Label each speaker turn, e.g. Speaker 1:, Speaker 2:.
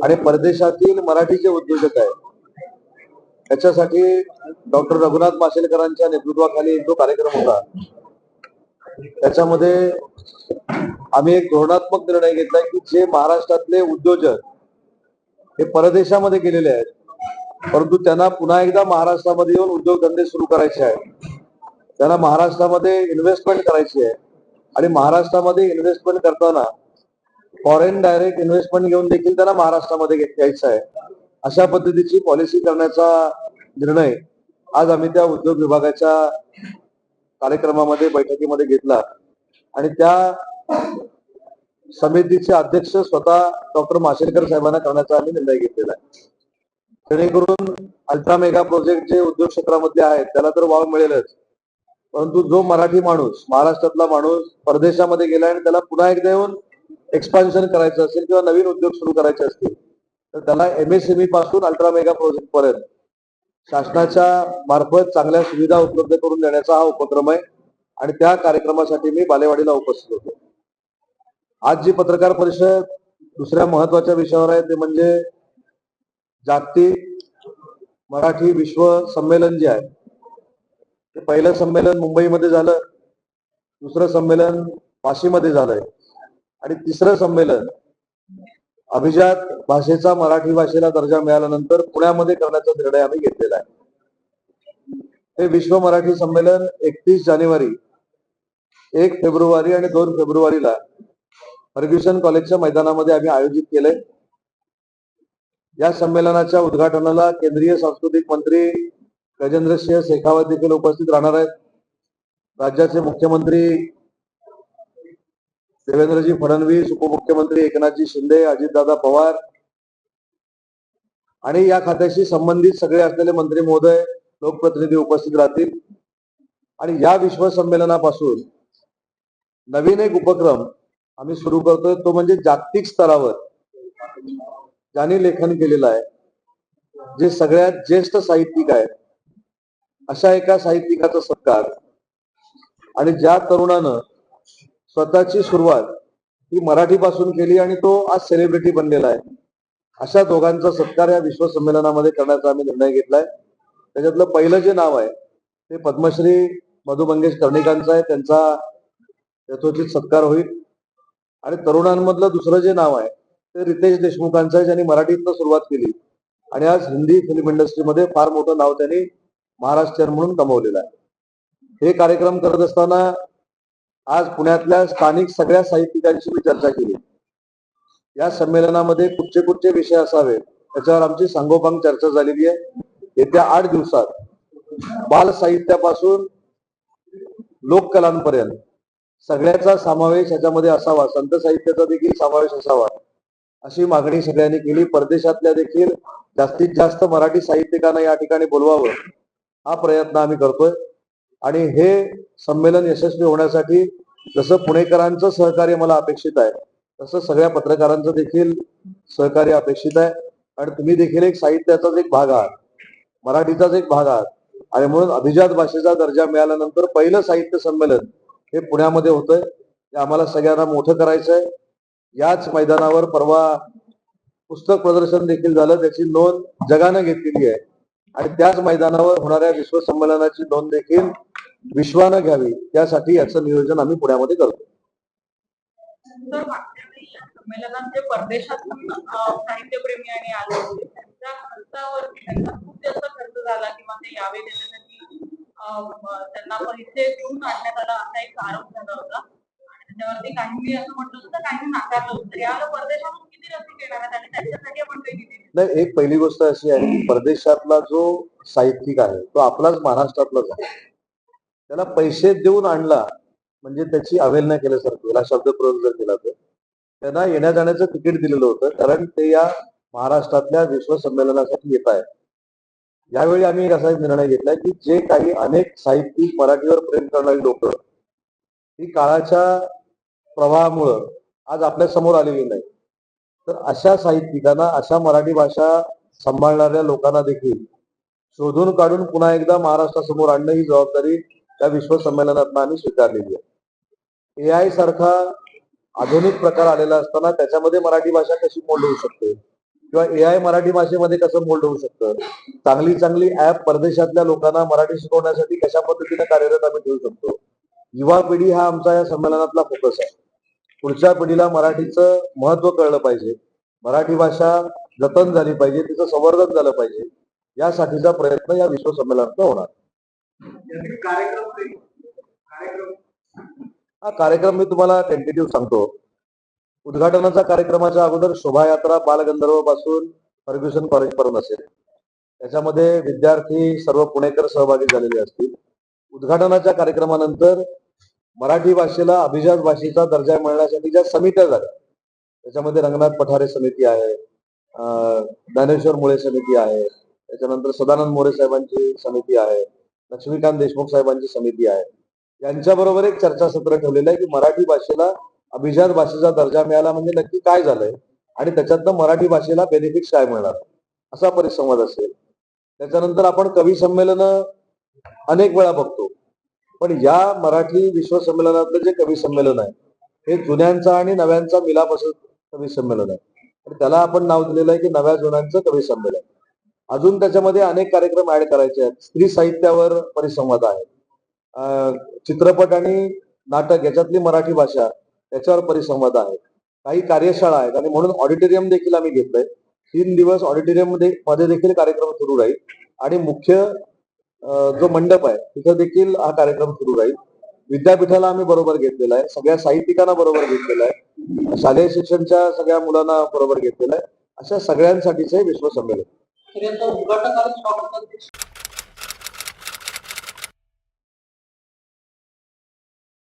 Speaker 1: आणि परदेशातील मराठी जे उद्योजक आहेत त्याच्यासाठी डॉक्टर रघुनाथ माशेलकरांच्या नेतृत्वाखाली जो कार्यक्रम होता त्याच्यामध्ये आम्ही एक धोरणात्मक निर्णय घेतलाय की जे महाराष्ट्रातले उद्योजक हे परदेशामध्ये गेलेले आहेत परंतु त्यांना पुन्हा एकदा महाराष्ट्रामध्ये येऊन उद्योगधंदे सुरू करायचे आहेत, त्यांना महाराष्ट्रामध्ये इन्व्हेस्टमेंट करायची आहे आणि महाराष्ट्रामध्ये इन्व्हेस्टमेंट करताना फॉरेन डायरेक्ट इन्व्हेस्टमेंट घेऊन देखील त्यांना महाराष्ट्रामध्ये घ्यायचं आहे, अशा पद्धतीची पॉलिसी करण्याचा निर्णय आज आम्ही त्या उद्योग विभागाच्या कार्यक्रमामध्ये बैठकीमध्ये घेतला आणि त्या समितीचे अध्यक्ष स्वतः डॉक्टर माशेलकर साहेबांना करण्याचा आम्ही निर्णय घेतलेला आहे, जेणेकरून अल्ट्रा मेगा प्रोजेक्ट जे उद्योग क्षेत्रामध्ये आहेत त्याला तर वाव मिळेलच, परंतु जो मराठी माणूस महाराष्ट्रातला माणूस परदेशामध्ये गेला आणि त्याला पुन्हा एकदा येऊन एक्सपान्शन करायचं असेल किंवा नवीन उद्योग सुरू करायचे असतील तर त्याला एमएसएमई पासून अल्ट्रा मेगा प्रोजेक्ट पर्यंत शासनाच्या मार्फत चांगल्या सुविधा उपलब्ध करून देण्याचा हा उपक्रम आहे आणि त्या कार्यक्रमासाठी मी बालेवाडीला उपस्थित होतो. आज जी पत्रकार परिषद दुसऱ्या महत्वाच्या विषयावर आहे ते म्हणजे जागतिक मराठी विश्व संमेलन जे आहे ते पहिलं संमेलन मुंबईमध्ये झालं, दुसरं संमेलन वाशीमध्ये झालंय आणि तिसरं संमेलन अभिजात भाषेचा मराठी भाषेला दर्जा मिळाल्यानंतर पुण्यामध्ये करण्याचा निर्णय आम्ही घेतलेला आहे. हे विश्व मराठी संमेलन 31 जानेवारी 1 फेब्रुवारी आणि 2 फेब्रुवारीला फर्ग्युसन कॉलेजच्या मैदानामध्ये आम्ही आयोजित केलंय. या संमेलनाच्या उद्घाटनाला केंद्रीय सांस्कृतिक मंत्री गजेंद्रसिंह शेखावत देखील उपस्थित राहणार आहेत. राज्याचे मुख्यमंत्री देवेंद्रजी फडणवीस, उपमुख्यमंत्री एकनाथजी शिंदे, अजितदादा पवार आणि या खात्याशी संबंधित सगळे असलेले मंत्री महोदय, लोकप्रतिनिधी उपस्थित राहतील. आणि या विश्व संमेलनापासून नवीन एक उपक्रम आम्ही सुरू करतोय, तो म्हणजे जागतिक स्तरावर ज्यांनी लेखन केलेलं आहे, जे सगळ्यात ज्येष्ठ साहित्यिक आहेत, अशा एका साहित्यिकाचा सत्कार आणि ज्या तरुणानं स्वतःची सुरुवात ही मराठीपासून केली आणि तो आज सेलिब्रिटी बनलेला आहे, अशा दोघांचा सत्कार या विश्व संमेलनामध्ये करण्याचा आम्ही निर्णय घेतलाय. त्याच्यातलं पहिलं जे नाव आहे ते पद्मश्री मधु मंगेश कर्णिकांचं आहे, त्यांचा यथोचित सत्कार होईल. आणि तरुणांमधलं दुसरं जे नाव आहे ते रितेश देशमुखांचं आहे, ज्यांनी मराठीतनं सुरुवात केली आणि आज हिंदी फिल्म इंडस्ट्रीमध्ये फार मोठं नाव त्यांनी महाराष्ट्रीयन म्हणून कमवलेलं आहे. हे कार्यक्रम करत असताना आज पुण्यातल्या स्थानिक सगळ्या साहित्यिकांशी मी चर्चा केली. या संमेलनामध्ये कुठचे कुठचे विषय असावे त्याच्यावर आमची सांगोपांग चर्चा झालेली आहे. येत्या 8 दिवसात बाल साहित्यापासून लोककलांपर्यंत सगळ्याचा समावेश याच्यामध्ये असावा, संत साहित्याचा देखील समावेश असावा अशी मागणी सगळ्यांनी केली. परदेशातल्या देखील जास्तीत जास्त मराठी साहित्यिकांना या ठिकाणी बोलवावं हा प्रयत्न आम्ही करतोय. आणि हे संमेलन यशस्वी होण्यासाठी जसं पुणेकरांचं सहकार्य मला अपेक्षित आहे तसं सगळ्या पत्रकारांचं देखील सहकार्य अपेक्षित आहे. आणि तुम्ही देखील एक साहित्याचाच एक भाग आहात, मराठीचाच एक भाग आहात आणि म्हणून अभिजात भाषेचा दर्जा मिळाल्यानंतर पहिलं साहित्य संमेलन हे पुण्यामध्ये होतंय. ते आम्हाला सगळ्यांना मोठं करायचं आहे. याच मैदानावर परवा पुस्तक प्रदर्शन देखील झालं, त्याची नोंद जगानं घेतलेली आहे आणि त्याच मैदानावर होणाऱ्या विश्व संमेलनाची नोंद देखील विश्वानं घ्यावी, त्यासाठी याचं नियोजन आम्ही पुण्यामध्ये करतो.
Speaker 2: संमेलनात जे परदेशातून साहित्यप्रेमी आणि आले होते त्या खर्चावरती त्यांना खूप जास्त खर्च झाला किंवा ते यावे त्याच्यासाठी त्यांना पैसे देऊन आणण्यात आला असा एक आरोप झाला होता. त्याच्यावरती काहींनी असं म्हटलं होतं तर काहींनी नाकारलं होतं. याला परदेशातून किती रसिक येणार आहेत आणि त्यांच्यासाठी आपण काही दिली
Speaker 1: नाही. एक पहिली गोष्ट अशी आहे की परदेशातला जो साहित्यिक आहे तो आपलाच महाराष्ट्रातलाच आहे, त्याला पैसे देऊन आणला म्हणजे त्याची अवहेलना केल्यासारखं, हा शब्द प्रयोग जर केला तर त्यांना येण्या जाण्याचं तिकीट दिलेलं होतं, कारण ते या महाराष्ट्रातल्या विश्व संमेलनासाठी येत आहे. यावेळी आम्ही एक असा निर्णय घेतलाय की जे काही अनेक साहित्यिक मराठीवर प्रेम करणारी लोक ही काळाच्या प्रवाहामुळं आज आपल्या समोर आलेली नाही, तर अशा साहित्यिकांना, अशा मराठी भाषा सांभाळणाऱ्या लोकांना देखील शोधून काढून पुन्हा एकदा महाराष्ट्रासमोर आणणं ही जबाबदारी त्या विश्व संमेलनात आम्ही स्वीकारलेली आहे. AI सारखा आधुनिक प्रकार आलेला असताना त्याच्यामध्ये मराठी भाषा कशी मोड होऊ शकते किंवा AI मराठी भाषेमध्ये कसं मोल्ड होऊ शकतं, चांगली चांगली ऍप परदेशातल्या लोकांना मराठी शिकवण्यासाठी कशा पद्धतीने कार्यरत आम्ही ठेवू शकतो. युवा पिढी हा आमचा या संमेलनातला फोकस आहे. पुढच्या पिढीला मराठीचं महत्व कळलं पाहिजे, मराठी भाषा जतन झाली पाहिजे, तिचं संवर्धन झालं पाहिजे, यासाठीचा प्रयत्न या विश्व संमेलनाचा होणार. हा कार्यक्रम मी तुम्हाला टेंटेटिव्ह सांगतो. उद्घाटनाच्या कार्यक्रमाच्या अगोदर शोभायात्रा बालगंधर्व पासून फर्ग्युसन कॉलेज पर्यंत असेल. त्याच्यामध्ये विद्यार्थी सर्व पुणेकर सहभागी झालेले असतील. उद्घाटनाच्या कार्यक्रमानंतर मराठी भाषेला अभिजात भाषेचा दर्जा मिळण्यासाठी ज्या समित्या झाल्या, त्याच्यामध्ये रंगनाथ पठारे समिती आहे, ज्ञानेश्वर मुळे समिती आहे, त्याच्यानंतर सदानंद मोरे साहेबांची समिती आहे, लक्ष्मीकांत देशमुख साहेबांची समिती आहे. यांच्याबरोबर एक चर्चासत्र ठेवलेलं आहे की मराठी भाषेला अभिजात भाषेचा दर्जा मिळाला म्हणजे नक्की काय झालंय आणि त्याच्यातनं मराठी भाषेला बेनिफिट्स काय मिळणार, असा परिसंवाद असेल. त्याच्यानंतर आपण कवी संमेलन अनेक वेळा बघतो, पण या मराठी विश्व संमेलनातलं जे कवी संमेलन आहे हे जुन्यांचा आणि नव्यांचा मिलाप असं कवी संमेलन आहे. तर त्याला आपण नाव दिलेलं आहे की नव्या जुन्यांचं कवी संमेलन. अजून त्याच्यामध्ये अनेक कार्यक्रम ऍड करायचे आहेत. स्त्री साहित्यावर परिसंवाद आहे, चित्रपट आणि नाटक याच्यातली मराठी भाषा याच्यावर परिसंवाद आहे, काही कार्यशाळा आहेत आणि म्हणून ऑडिटोरियम देखील आम्ही घेतलंय. 3 दिवस ऑडिटोरियम मध्ये देखील कार्यक्रम सुरू राहील आणि मुख्य जो मंडप आहे तिथं देखील हा कार्यक्रम सुरू राहील. विद्यापीठाला आम्ही बरोबर घेतलेला आहे, सगळ्या साहित्यिकांना बरोबर घेतलेला आहे, शालेय शिक्षणच्या सगळ्या मुलांना बरोबर घेतलेला आहे. अशा सगळ्यांसाठीच हे विश्व संमेलन.